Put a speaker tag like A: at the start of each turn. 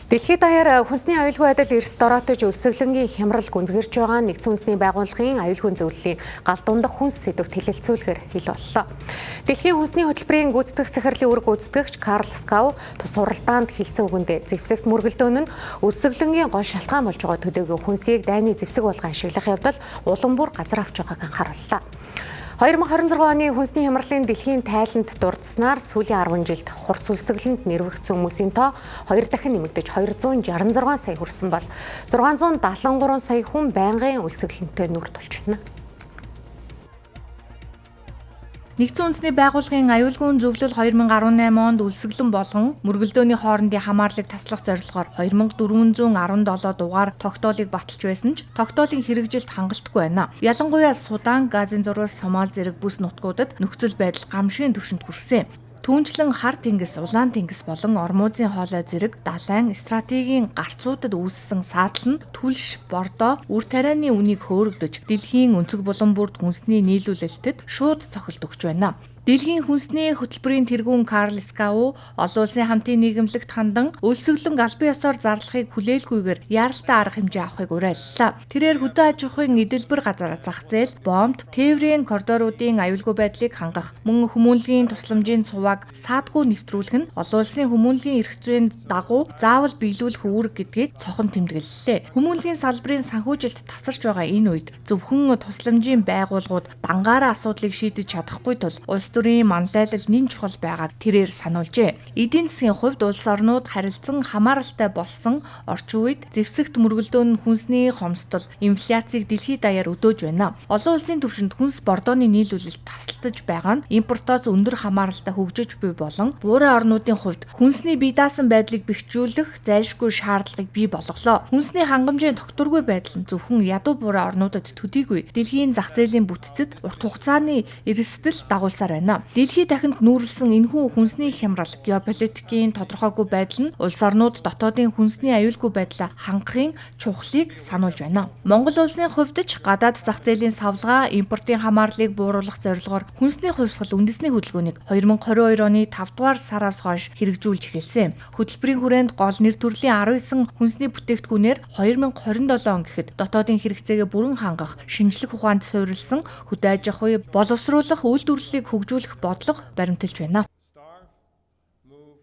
A: Дэлхийд даяар хүнсний аюулгүй байдал эрс дороотож өсөглөнгийн хямрал гүнзгэрч байгаа нэгдсэн үндэсний байгууллагын аюулгүй зөвлөлийн гал дундах хүнс сэдвт хэлэлцүүлэхээр хэл боллоо. Дэлхийн хүнсний хөтөлбөрийн гүйцэтгэх захирлын үүрэг гүйцэтгэгч Карл Скау тус уралдаанд хэлсэн үгэндээ зэвсэгт мөргөлдөөн нь өсөглөнгийн гол шалтгаан болж байгаа төдийгүй хүнсийг дайны зэвсэг болгон ашиглах явдал улам бүр газар авч байгааг анхаарууллаа. 2026 оны хүнсний хямралын дэлхийн тайланд дурдсанаар сүүлийн 10 жилд хурц өсөглөнд нэрвэгдсэн хүмүүсийн тоо 2 дахин нэмэгдэж 266 сая хүрсэн бол 673 сая хүн байнгын өсөглөнтэй нүрд болж байна.
B: Нэгдсэн үндэсний байгууллагын аюулгүй зөвлөл 2018 онд үлсгэлэн болгон мөргөлдөөний хоорондын хамаарлыг таслах зорилгоор 2417 дугаар тогтоолыг баталж байсан ч тогтоолын хэрэгжилт хангалтгүй байна. Ялангуяа Судан, Газын зурвас, Сомали зэрэг бүс нутгуудад нөхцөл байдал гамшигын түвшинд хүрсэн. Түүнчлэн хар тэнгис, улаан тэнгис болон Ормузын хоолой зэрэг далайн стратегийн гарцуудад үүссэн саатал нь түлш, бордоо, үр тарианы үнийг хөөрөгдөж дэлхийн өнцөг булан бүрд хүнсний нийлүүлэлтэд шууд цохилт өгч байна. Дэлхийн хүнсний хөтөлбөрийн тэргүүн Карл Скау олон улсын хамтын нийгэмлэгт хандан өлсгөлэн албан ёсоор зарлахыг хүлээлгүйгээр яаралтай арга хэмжээ авахыг уриаллаа. Тэрээр хөдөө аж ахуйн эдэлбэр газар зах зээл, бомб, тээврийн коридоруудын аюулгүй байдлыг хангах, мөн хүмүүнлэгийн тусламжийн цуваг саадгүй нэвтрүүлэх нь олон улсын хүмүүнлэгийн эрх зүйн дагуу заавал биелүүлэх үүрэг гэдгийг цохон тэмдэглэлээ. Хүмүүнлэгийн салбарын санхүүжилт тасарч байгаа энэ үед зөвхөн тусламжийн байгууллагууд дангаараа асуудлыг шийдэж чадахгүй тул улс төрийн манлайлал нэн чухал байгааг тэрээр сануулжээ. Эдийн засгийн хувьд улс орнууд харилцан хамааралтай болсон орчин үед зэвсэгт мөргөлдөөн нь хүнсний хомсдол, инфляцийг дэлхийд даяар өдөөж байна. Олон улсын түвшинд хүнс бордооны нийлүүлэлт тасалдаж байгаа нь импортоос өндөр хамааралтай хөгжиж буй болон буурай орнуудын хувьд хүнсний бие даасан байдлыг бэхжүүлэх зайлшгүй шаардлагыг бий болголоо. Хүнсний хангамжийн тогтворгүй байдал нь зөвхөн ядуу буурай орнуудад төдийгүй дэлхийн зах зээлийн бүтцэд урт хугацааны эрсдэл дагуулсаар байна. Дэлхий дахинд нүүрлсэн энэхүү хүнсний хямрал, геополитикийн тодорхойгүй байдал нь улс орнууд дотоодын хүнсний аюулгүй байдлаа хангахын чухлыг сануулж байна. Монгол улсын хувьд ч гадаад зах зээлийн савлгаа, импортын хамаарлыг бууруулах зорилгоор хүнсний хувьсгал үндэсний хөдөлгөөнийг 2022 оны 5 дугаар сараас хойш хэрэгжүүлж эхэлсэн. Хөтөлбөрийн хүрээнд гол нэр төрлийн 19 хүнсний бүтээгдэхүүнээр 2027 он гэхэд дотоодын хэрэгцээгээ бүрэн хангах шинжлэх ухаанд суурилсан хөдөө аж ахуй боловсруулах үйлдвэрлэлийг хөгжүүлэх бодлого баримталж байна.